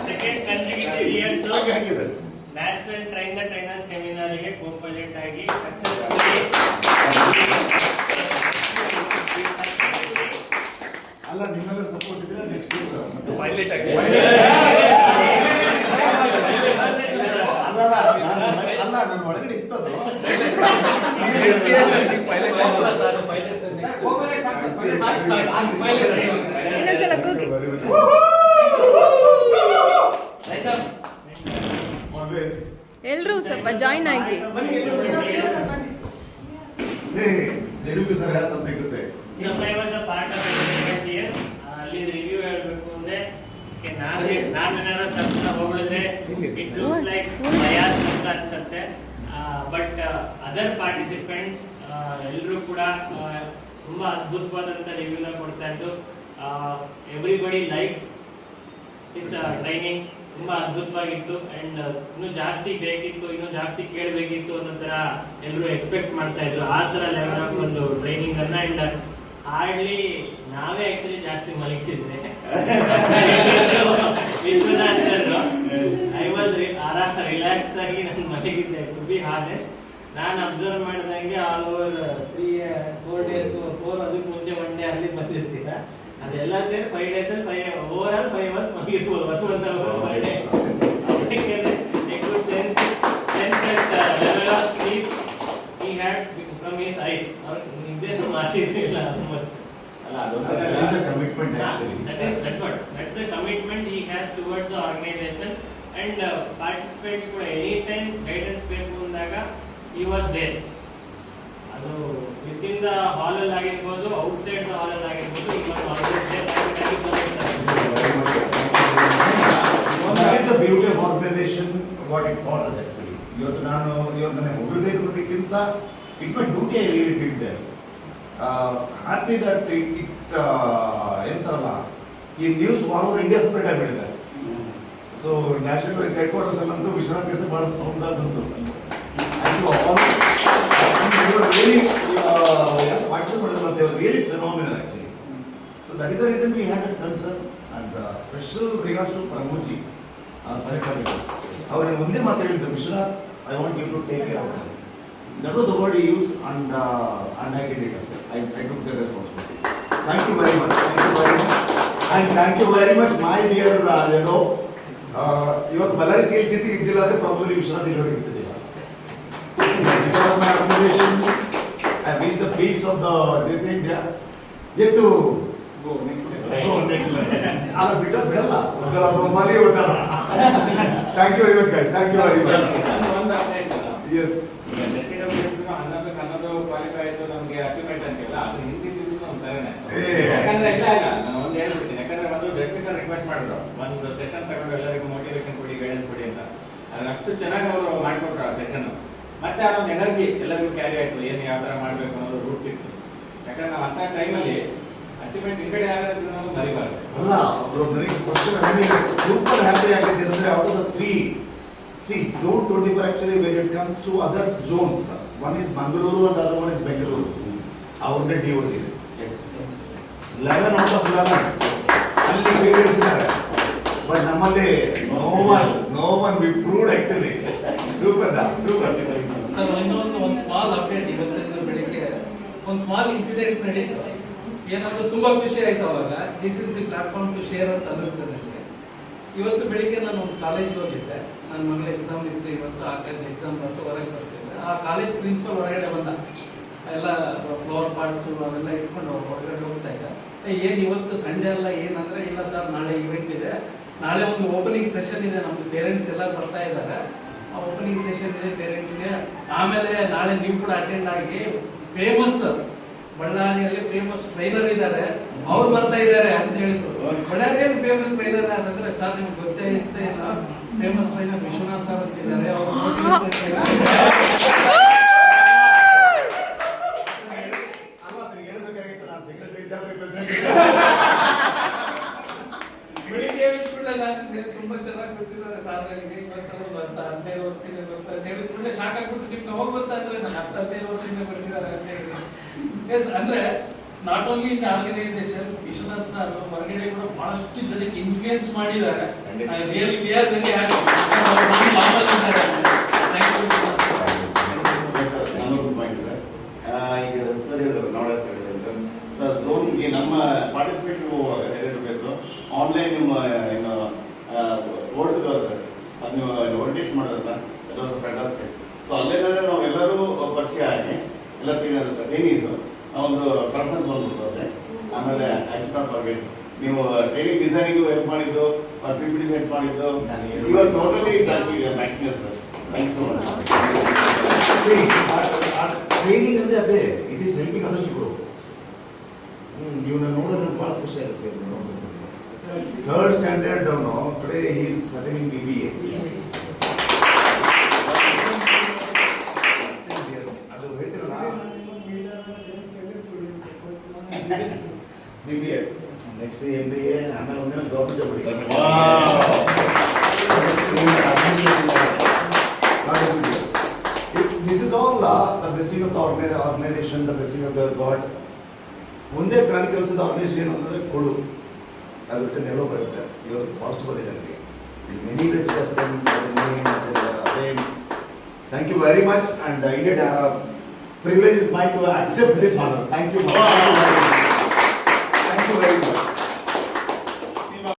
Second consecutive years national train the trainer ಸೆಮಿನಾರ್ಗೆ co pilot ಆಗಿ successfully ಅಲ್ಲ ನಿಮ್ಮೆಲ್ಲರ ಸಪೋರ್ಟ್ ಇದ್ರೆ ನೆಕ್ಸ್ಟ್ ಪೈಲಟ್ ಆಗಿ ಅಲ್ಲ ನನ್ನ ಒಳಗಡೆ ಇತ್ತದು ಇನ್ನೊಂದ್ಸಲ ಕೂಗಿ. ಎಲ್ರೂ ಸ್ವಲ್ಪ ಜಾಯಿನ್ ಆಗಿ. Sir has something to say. Yes, I was a part of it years. ಅಲ್ಲಿ ರಿವ್ಯೂ ಹೇಳಬೇಕು ಅಂದ್ರೆ ನಾನೇನಾದ್ರು ಸ್ವಲ್ಪ ಹೋಗಿದ್ರೆ ಇಟ್ ಲುಕ್ಸ್ ಲೈಕ್ ಬಯಾಸ್ ಅಂತ ಅನ್ಸುತ್ತೆ. ಬಟ್ ಅದರ್ ಪಾರ್ಟಿಸಿಪೆಂಟ್ಸ್ ಎಲ್ಲರೂ ಕೂಡ ತುಂಬಾ ಅದ್ಭುತವಾದಂತ ರಿವ್ಯೂನ ಕೊಡ್ತಾ ಇದ್ದು ಎವ್ರಿಬಡಿ ಲೈಕ್ಸ್ ಇಸ್ ಟ್ರೈನಿಂಗ್ ತುಂಬಾ ಅದ್ಭುತವಾಗಿತ್ತು ಅಂಡ್ ಇನ್ನೂ ಜಾಸ್ತಿ ಬೇಕಿತ್ತು, ಇನ್ನೂ ಜಾಸ್ತಿ ಕೇಳಬೇಕಿತ್ತು ಅನ್ನೋ ತರ ಎಲ್ಲರೂ ಎಕ್ಸ್ಪೆಕ್ಟ್ ಮಾಡ್ತಾ ಇದ್ರು. ಆ ತರ ಲೆವೆಲ್ ಆಫ್ ಒಂದು ಟ್ರೈನಿಂಗ್ ಅನ್ನ ಅಂಡ್ ಹಾರ್ಡ್ಲಿ ನಾವೇ ಆಕ್ಚುಲಿ ಜಾಸ್ತಿ ಮಲಗಿಸಿದ್ರೆ Vishwanath sir I was relax ಆಗಿ ನಾನು ಮಲಗಿದ್ದೆ. ಟು ಬಿ ಹಾನೆಸ್ಟ್ ನಾನು ಅಬ್ಸರ್ವ್ ಮಾಡಿದಂಗೆ ಆಲ್ ಓವರ್ 3-4 ಡೇಸ್ 4 ಅದಕ್ಕೆ ಮುಂಚೆ 1 ಡೇ ಅಲ್ಲಿ ಬಂದಿರ್ತೀರ, ಅದೆಲ್ಲ ಸೇರಿ 5 ಡೇಸ್ ಅಲ್ಲಿ ಓವರ್ ಆಲ್ 5 ಅವರ್ಸ್ ಮಲಗಿರ್ಬೋದು. Level of sleep he had from his eyes or ನಿದ್ದೆನೂ ಮಾಡಿರಲಿಲ್ಲ almost. That's the commitment he has towards the organization and participants ಕೂಡ ಎನಿ ಟೈಮ್ ಗೈಡೆನ್ಸ್ ಬೇಕು ಅಂದಾಗ he was there. ಅದು ವಿತಿನ್ ದ ಹಾಲ್ ಅಲ್ಲಿ ಆಗಿರ್ಬೋದು, outside the hall ಅಲ್ಲಿ ಆಗಿರ್ಬೋದು, he was always there. That is the beauty of organization, what it taught us actually. ಇವತ್ತು ನನಗೆ ಹೋಗಬೇಕು ಅನ್ನೋದಕ್ಕಿಂತ it's my duty I leave it there. Happy that it ಎಂತಾರಲ್ಲ ಈ news all over India spread ಆಗಿಬಿಟ್ಟಿದೆ. So national headquarters ಅಲ್ಲಂತೂ ವಿಶ್ವನಾಥ್ ಕೇಸರಿ ಬಹಳ sound ಆಗಿ ಬಂತು. Really phenomenal actually. So that is the reason we had a concern and special regards to Pramodji ಅವ್ರಿಗೆ ಮುಂದೆ ಮಾತಾಡಿದ್ದು Vishwanath I want you to take care of them. That was the word he used and I did it ಅಷ್ಟೇ. I took the responsibility. Thank you very much. Thank you very much my dear ಏನೋ ಇವತ್ತು Ballari steel city ಇದ್ದಿಲ್ಲ ಅಂದ್ರೆ probably Vishwanath ಇಲ್ಲಿ ಇರ್ತಿದ್ದಿಲ್ಲ. My organization have reached the peaks of this India. Yet to go next level. Ala bitta bidalla. Odala normally odala. Thank you very much, guys. Thank you very much. Yes. ಅನ್ನೋದು qualify ಆಯ್ತು ನಮಗೆ achievement ಅಂತೆಲ್ಲ ಅದು ಹಿಂದಿದ್ದು ನಮ್ಮ ಸರಿನೇ. ಯಾಕಂದ್ರೆ ಇಲ್ಲ ನಾನು ಒಂದು ಹೇಳ್ಬಿಡ್ತೀನಿ. ಯಾಕಂದ್ರೆ ಒಂದು ಜಡ್ಪಿ ಸರ್ ರಿಕ್ವೆಸ್ಟ್ ಮಾಡಿದ್ರು ಒಂದು ಸೆಷನ್ ತಗೊಂಡು ಎಲ್ಲರಿಗೂ ಮೋಟಿವೇಶನ್ ಕೊಡಿ, ಗೈಡೆನ್ಸ್ ಕೊಡಿ ಅಂತ. ಅದನ್ನ ಅಷ್ಟು ಚೆನ್ನಾಗಿ ಅವರು ಮಾಡಿಕೊಟ್ರು ಆ ಸೆಷನ್. ಮತ್ತೆ ಅದೊಂದು ಎನರ್ಜಿ ಎಲ್ಲರಿಗೂ ಕ್ಯಾರಿ ಆಯ್ತು, ಏನು ಯಾವ ಥರ ಮಾಡಬೇಕು ಅನ್ನೋದು ರೂಟ್ ಸಿಕ್ತು. ಯಾಕಂದ್ರೆ ನಾವು ಅಂಥ ಟೈಮಲ್ಲಿ ಅಚೀವ್ಮೆಂಟ್ ಹಿಂಗಡೆ ಯಾರಾದ್ರೂ ನಾವು ಮರಿಬಾರ್ದು. ಅಲ್ಲ ನನಗೆ ಕ್ವಶನ್ ಸೂಪರ್ ಹ್ಯಾಪಿ ಆಗಿದೆ ಅಂದ್ರೆ out of the 3 zone 24 actually when it comes to other zones, one is Mangaluru and the other one is Bengaluru. Our D only. Yes. 11 out of 11 ಅಲ್ಲಿ favorites ಇದ್ದಾರೆ. But ನಮ್ಮಲ್ಲಿ no one we proved actually. Super. Sir ಒಂದು small update ಇವತ್ತಿನ ಬೆಳಿಗ್ಗೆ ಒಂದು small incident ನಡೀತು. ಏನಾದ್ರು ತುಂಬಾ ಖುಷಿ ಆಯ್ತು. ಅವಾಗ this is the platform to share ಅಂತ ಅನಿಸ್ತದೆ ನನಗೆ. ಇವತ್ತು ಬೆಳಿಗ್ಗೆ ನಾನು ಒಂದು ಕಾಲೇಜ್ಗೆ ಹೋಗಿದ್ದೆ. ನನ್ನ ಮಗಳ ಎಕ್ಸಾಮ್ ಇತ್ತು ಇವತ್ತು. ಆ ಕಾಲೇಜ್ ಎಕ್ಸಾಮ್ ಬಂತು, ಹೊರಗೆ ಬರ್ತಿದ್ದೆ. ಆ ಕಾಲೇಜ್ ಪ್ರಿನ್ಸಿಪಲ್ ಹೊರಗಡೆ ಬಂದ, ಎಲ್ಲ ಫ್ಲವರ್ ಪಾರ್ಟ್ಸು ಅವೆಲ್ಲ ಇಟ್ಕೊಂಡು ಹೊರಗಡೆ ಹೋಗ್ತಾ ಇದ್ದ. ಏನು ಇವತ್ತು ಸಂಡೇ ಅಲ್ಲ ಏನಂದ್ರೆ, ಇಲ್ಲ ಸರ್ ನಾಳೆ ಇವೆಂಟ್ ಇದೆ, ನಾಳೆ ಒಂದು ಓಪನಿಂಗ್ ಸೆಷನ್ ಇದೆ, ನಮ್ದು ಪೇರೆಂಟ್ಸ್ ಎಲ್ಲ ಬರ್ತಾ ಇದ್ದಾರೆ, ಆ ಓಪನಿಂಗ್ ಸೆಷನ್ ಇದೆ ಪೇರೆಂಟ್ಸ್ಗೆ. ಆಮೇಲೆ ನಾಳೆ ನೀವು ಕೂಡ ಅಟೆಂಡ್ ಆಗಿ, ಫೇಮಸ್ ಬಳ್ಳಾರಿಯಲ್ಲಿ ಫೇಮಸ್ ಟ್ರೈನರ್ ಇದ್ದಾರೆ, ಅವ್ರು ಬರ್ತಾ ಇದ್ದಾರೆ ಅಂತ ಹೇಳಿದ್ರು. ಬಳ್ಳಾರಿಯಲ್ಲಿ ಫೇಮಸ್ ಟ್ರೈನರ್ ಅಂತಂದ್ರೆ ಸರ್ ನಿಮ್ಗೆ ಗೊತ್ತೇ ಇಲ್ಲ, ಫೇಮಸ್ ಟ್ರೈನರ್ ವಿಶ್ವನಾಥ್ ಸರ್ ಅಂತ ಇದ್ದಾರೆ. ಬೆಳಿಗ್ಗೆ ತುಂಬಾ ಚೆನ್ನಾಗಿ ಗೊತ್ತಿದ್ದಾರೆ ಸರ್ ನನಗೆ. ಇವತ್ತು ಬರ್ತಾ 15 ವರ್ಷದಿಂದ ಬರ್ತಾ ಅಂತ ಹೇಳಿ ಕೂಡಲೇ ಶಾಕ್ ಆಗ್ಬಿಟ್ಟು ನಿಮ್ಗೆ ಹೋಗಿ ಗೊತ್ತಾ ಅಂದ್ರೆ ನಾನು 15 ವರ್ಷದಿಂದ ಬರ್ತಿದ್ದಾರೆ ಅಂತ ಹೇಳಿ. ಅಂದ್ರೆ not only in organisation, Vishwanath sir ಹೊರಗಡೆ ಕೂಡ ಬಹಳಷ್ಟು ಜನಕ್ಕೆ ಇನ್ಫ್ಲೂಯೆನ್ಸ್ ಮಾಡಿದ್ದಾರೆ. Really we are very happy. ನಾನೊಂದು ಪಾಯಿಂಟ್ ಇದೆ. ಈಗ ಸರ್ ಹೇಳಿದ್ರು ನಾಳೆ ಸರ್ ಝೋನ್ಗೆ ನಮ್ಮ ಪಾರ್ಟಿಸಿಪೇಷನ್ ಹೋಗುವಾಗ ಹೇಳಬೇಕು ಆನ್ಲೈನ್ ನಿಮ್ಮ ಏನು ಓಡಿಸಿದವರು ಸರ್ ಅದು ನೀವು ಓರಿಯಂಟೇಷನ್ ಮಾಡೋದಲ್ಲ ಅದು ವಾಸ್ ಫ್ಯಾಂಟಾಸ್ಟಿಕ್. ಸೊ ಅಲ್ಲೇನೇ ನಾವು ಎಲ್ಲರೂ ಪರಿಚಯ ಆಗಿ ಎಲ್ಲ ಟ್ರೈನೀಸು ನಾವೊಂದು ಕಾನ್ಫರೆನ್ಸ್ ಬಂದ್ಬಿಡ್ತದೆ. ಆಮೇಲೆ ಐ ಶುಡ್ ನಾಟ್ ಫರ್ಗೆಟ್ ನೀವು ಟ್ರೈನಿಂಗ್ ಡಿಸೈನಿಂಗ್ ಹೆಲ್ಪ್ ಮಾಡಿದ್ದು ಪಿ ಪಿ ಡಿ ಹೆಲ್ಪ್ ಮಾಡಿದ್ದು ಇವಾಗ totally banking sir. Thank you so much. Training ಅಂದ್ರೆ ಅದೇ, it is helping others to grow. ಇವನ್ನ ನೋಡಿದ್ರೆ ಬಹಳ ಖುಷಿ ಆಗುತ್ತೆ. ಥರ್ಡ್ ಸ್ಟ್ಯಾಂಡರ್ಡ್ ಅವನು today he is attending BBA. ಅದು ಹೇಳ್ತಿರಲ್ಲ BBA ನೆಕ್ಸ್ಟ್ MBA ಆಮೇಲೆ ಒಂದಿನ government job This is all the blessing of the organization, the blessing of the God. ಒಂದೇ ಪ್ರಾಣ ಕೆಲಸದ ಆರ್ಗನೈಸೇಷನ್ ಅಂತಂದ್ರೆ ಕೊಡು, ಅದು ಬಿಟ್ಟು ನೆಲೋ ಬರುತ್ತೆ. ಇವಾಗ ಪಾಸಿಟಿವ್ ಇದೆ ನನಗೆ. Many places thank you very much and indeed privilege is mine to accept this honor. Thank you. Thank you very much.